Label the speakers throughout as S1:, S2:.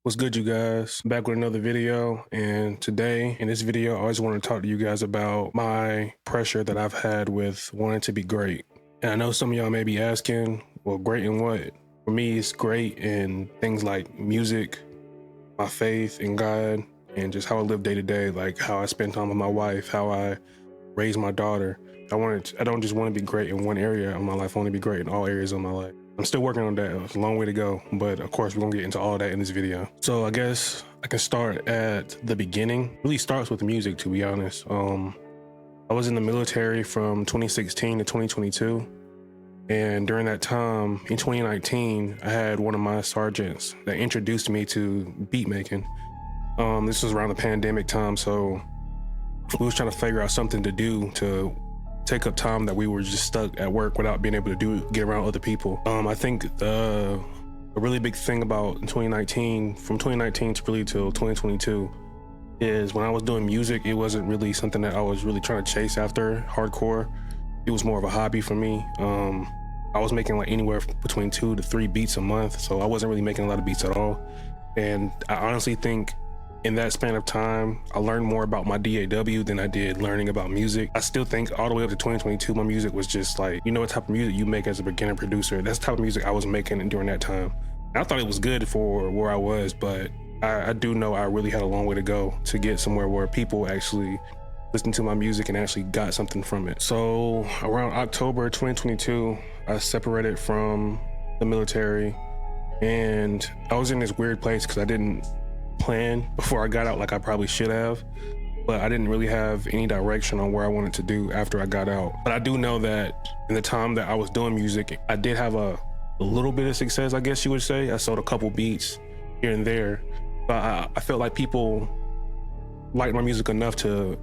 S1: What's good, you guys? Back with another video, and today in this video I always want to talk to you guys about my pressure that I've had with wanting to be great. And I know some of y'all may be asking, well, great in what? For me, it's great in things like music, my faith in God, and just how I live day to day, like how I spend time with my wife, how I raise my daughter. I don't just want to be great in one area of my life. I want to be great in all areas of my life. I'm still working on that. It's a long way to go, but of course we're gonna get into all of that in this video. So I guess I can start at the beginning. It really starts with music, to be honest. I was in the military from 2016 to 2022. And during that time, in 2019, I had one of my sergeants that introduced me to beat making. This was around the pandemic time, so we was trying to figure out something to do to take up time that we were just stuck at work without being able to get around other people. I think a really big thing about 2019, from 2019 to really till 2022, is when I was doing music, it wasn't really something that I was really trying to chase after hardcore. It was more of a hobby for me. I was making like anywhere between 2 to 3 beats a month, so I wasn't really making a lot of beats at all. And I honestly think in that span of time, I learned more about my DAW than I did learning about music. I still think all the way up to 2022, my music was just like, you know what type of music you make as a beginner producer. That's the type of music I was making during that time. And I thought it was good for where I was, but I do know I really had a long way to go to get somewhere where people actually listened to my music and actually got something from it. So around October 2022, I separated from the military, and I was in this weird place because I didn't plan before I got out like I probably should have, but I didn't really have any direction on where I wanted to do after I got out. But I do know that in the time that I was doing music, I did have a little bit of success, I guess you would say. I sold a couple beats here and there, but I felt like people liked my music enough to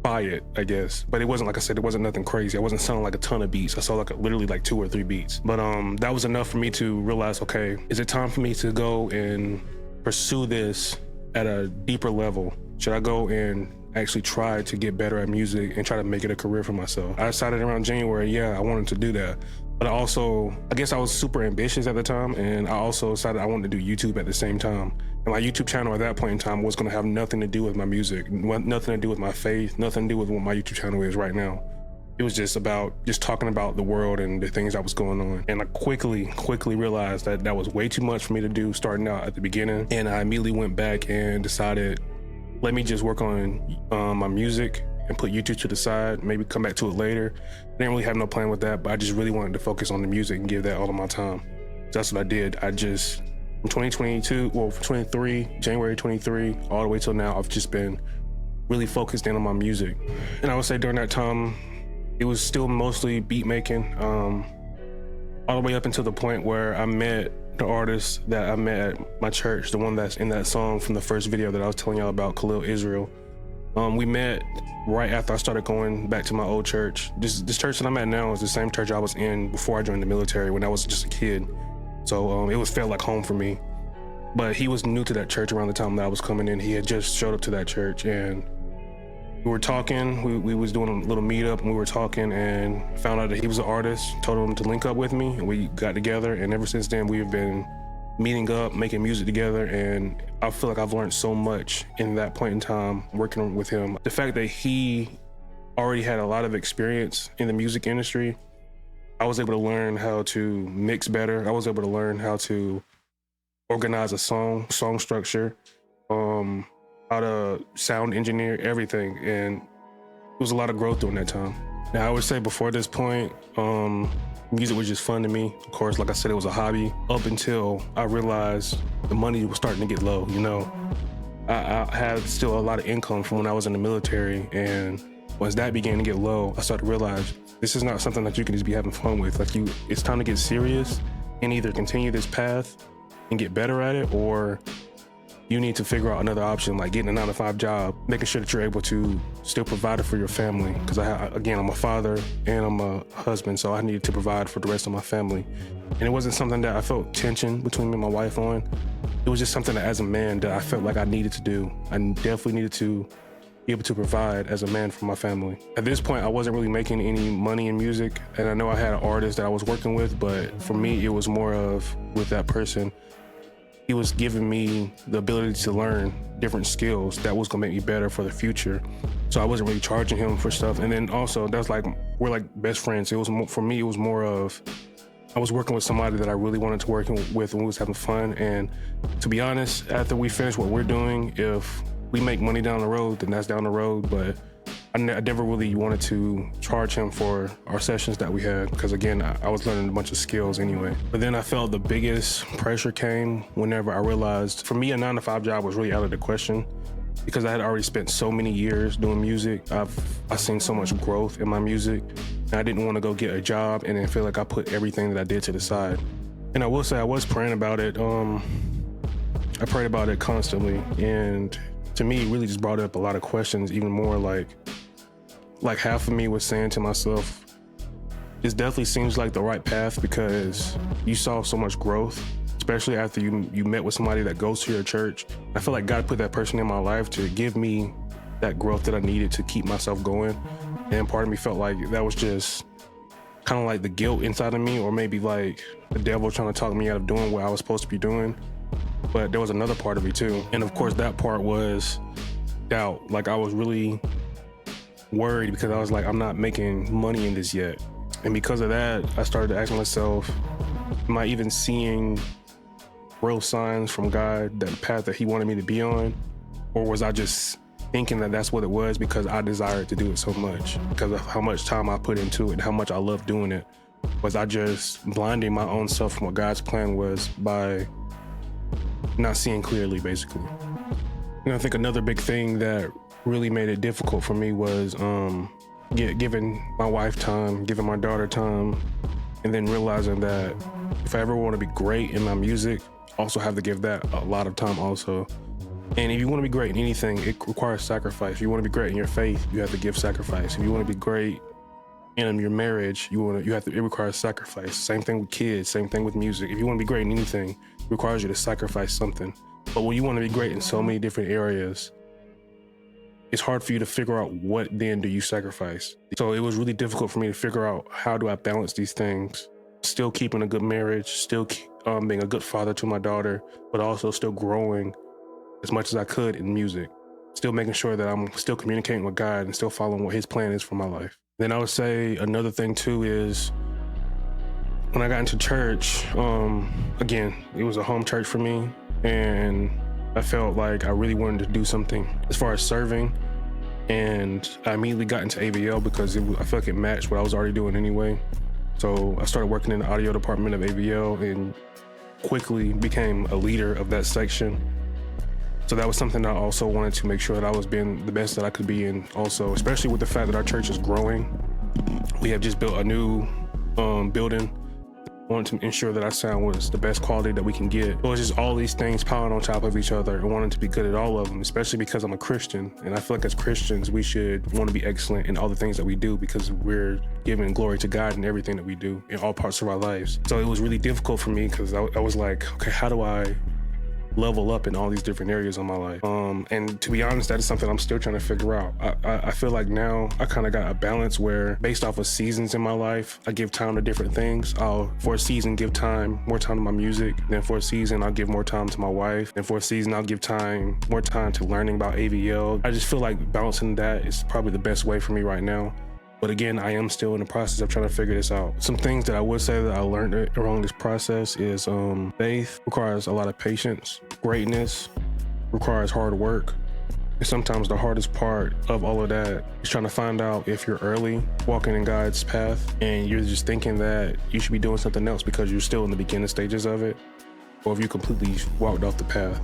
S1: buy it, I guess. But it wasn't, like I said, it wasn't nothing crazy. I wasn't selling like a ton of beats. I sold like literally like 2 or 3 beats. But that was enough for me to realize, okay, is it time for me to go and pursue this at a deeper level? Should I go and actually try to get better at music and try to make it a career for myself? I decided around January, yeah, I wanted to do that. But I guess I was super ambitious at the time, and I also decided I wanted to do YouTube at the same time. And my YouTube channel at that point in time was gonna have nothing to do with my music, nothing to do with my faith, nothing to do with what my YouTube channel is right now. It was just about talking about the world and the things that was going on. And I quickly realized that that was way too much for me to do starting out at the beginning. And I immediately went back and decided, let me just work on my music and put YouTube to the side, maybe come back to it later. I didn't really have no plan with that, but I just really wanted to focus on the music and give that all of my time. So that's what I did. I just, from 2022, well, from 23, January 23, all the way till now, I've just been really focused in on my music. And I would say during that time, it was still mostly beat making, all the way up until the point where I met the artist that I met at my church, the one that's in that song from the first video that I was telling y'all about, Khalil Israel. We met right after I started going back to my old church. This church that I'm at now is the same church I was in before I joined the military when I was just a kid. So it felt like home for me. But he was new to that church around the time that I was coming in. He had just showed up to that church, and we were talking. We was doing a little meetup, and we were talking and found out that he was an artist. Told him to link up with me, and we got together. And ever since then, we have been meeting up, making music together, and I feel like I've learned so much in that point in time working with him. The fact that he already had a lot of experience in the music industry, I was able to learn how to mix better. I was able to learn how to organize a song structure, how to sound engineer, everything, and it was a lot of growth during that time. Now, I would say before this point, music was just fun to me. Of course, like I said, it was a hobby up until I realized the money was starting to get low. You know, I had still a lot of income from when I was in the military, and once that began to get low, I started to realize this is not something that you can just be having fun with. Like, it's time to get serious and either continue this path and get better at it, or you need to figure out another option, like getting a 9-to-5 job, making sure that you're able to still provide for your family. Because I'm a father and I'm a husband, so I needed to provide for the rest of my family. And it wasn't something that I felt tension between me and my wife on. It was just something that, as a man, that I felt like I needed to do. I definitely needed to be able to provide as a man for my family. At this point, I wasn't really making any money in music, and I know I had an artist that I was working with, but for me, it was more of with that person, he was giving me the ability to learn different skills that was gonna make me better for the future. So I wasn't really charging him for stuff. And then also that's like, we're like best friends. It was more, for me, it was more of, I was working with somebody that I really wanted to work with and we was having fun. And to be honest, after we finish what we're doing, if we make money down the road, then that's down the road. But I never really wanted to charge him for our sessions that we had because again, I was learning a bunch of skills anyway. But then I felt the biggest pressure came whenever I realized, for me, a 9-to-5 job was really out of the question because I had already spent so many years doing music. I've seen so much growth in my music, and I didn't want to go get a job and then feel like I put everything that I did to the side. And I will say I was praying about it. I prayed about it constantly, and to me, it really just brought up a lot of questions, even more like half of me was saying to myself, this definitely seems like the right path because you saw so much growth, especially after you met with somebody that goes to your church. I feel like God put that person in my life to give me that growth that I needed to keep myself going. And part of me felt like that was just kind of like the guilt inside of me, or maybe like the devil trying to talk me out of doing what I was supposed to be doing. But there was another part of me too. And of course that part was doubt. Like I was really worried because I was like, I'm not making money in this yet. And because of that, I started to ask myself, am I even seeing real signs from God, that path that he wanted me to be on? Or was I just thinking that that's what it was because I desired to do it so much, because of how much time I put into it and how much I love doing it? Was I just blinding my own self from what God's plan was by not seeing clearly, basically? And I think another big thing that really made it difficult for me was giving my wife time, giving my daughter time, and then realizing that if I ever want to be great in my music, I also have to give that a lot of time also. And if you want to be great in anything, it requires sacrifice. If you want to be great in your faith, you have to give sacrifice. If you want to be great in your marriage, it requires sacrifice. Same thing with kids, same thing with music. If you want to be great in anything, it requires you to sacrifice something. But when you want to be great in so many different areas, it's hard for you to figure out what then do you sacrifice. So it was really difficult for me to figure out, how do I balance these things? Still keeping a good marriage, still being a good father to my daughter, but also still growing as much as I could in music. Still making sure that I'm still communicating with God and still following what his plan is for my life. Then I would say another thing too is when I got into church, again, it was a home church for me, and I felt like I really wanted to do something as far as serving, and I immediately got into AVL because I felt like it matched what I was already doing anyway. So I started working in the audio department of AVL and quickly became a leader of that section. So that was something I also wanted to make sure that I was being the best that I could be in also, especially with the fact that our church is growing. We have just built a new building. Wanted to ensure that our sound was the best quality that we can get. It was just all these things piling on top of each other and wanting to be good at all of them, especially because I'm a Christian. And I feel like as Christians, we should want to be excellent in all the things that we do because we're giving glory to God in everything that we do in all parts of our lives. So it was really difficult for me because I was like, okay, how do I level up in all these different areas of my life? And to be honest, that is something I'm still trying to figure out. I feel like now I kind of got a balance where based off of seasons in my life, I give time to different things. I'll for a season give more time to my music. Then for a season, I'll give more time to my wife. And for a season, I'll give more time to learning about AVL. I just feel like balancing that is probably the best way for me right now. But again, I am still in the process of trying to figure this out. Some things that I would say that I learned along this process is faith requires a lot of patience. Greatness requires hard work. And sometimes the hardest part of all of that is trying to find out if you're early walking in God's path and you're just thinking that you should be doing something else because you're still in the beginning stages of it, or if you completely walked off the path.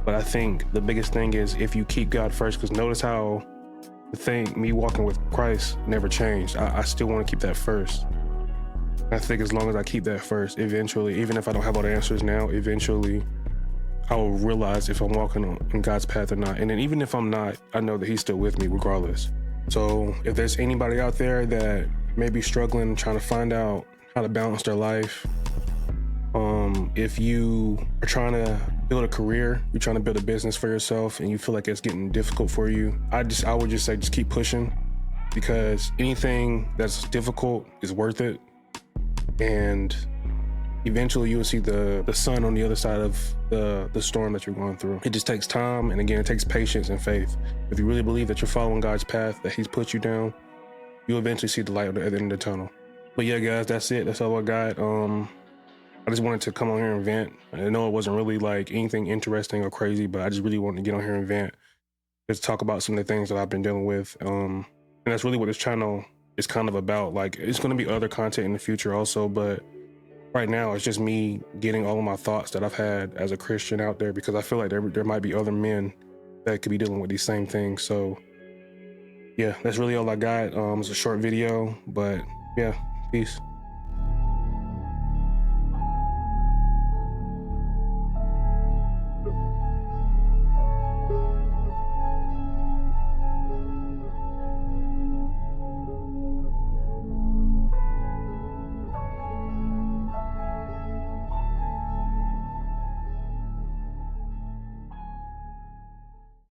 S1: But I think the biggest thing is if you keep God first, because notice how me walking with Christ never changed. I still want to keep that first. I think as long as I keep that first, eventually, even if I don't have all the answers now, eventually I will realize if I'm walking in God's path or not. And then even if I'm not, I know that he's still with me regardless. So if there's anybody out there that may be struggling, trying to find out how to balance their life, if you are trying to build a career, you're trying to build a business for yourself and you feel like it's getting difficult for you, I would just say, just keep pushing, because anything that's difficult is worth it. And eventually you will see the sun on the other side of the storm that you're going through. It just takes time, and again, it takes patience and faith. If you really believe that you're following God's path, that he's put you down, you'll eventually see the light at the end of the tunnel. But yeah, guys, that's it. That's all I got. I just wanted to come on here and vent. I know it wasn't really like anything interesting or crazy, but I just really wanted to get on here and vent, just talk about some of the things that I've been dealing with. And that's really what this channel is kind of about. Like, it's going to be other content in the future also, but right now it's just me getting all of my thoughts that I've had as a Christian out there, because I feel like there might be other men that could be dealing with these same things. So yeah, that's really all I got. It's a short video, but yeah, peace.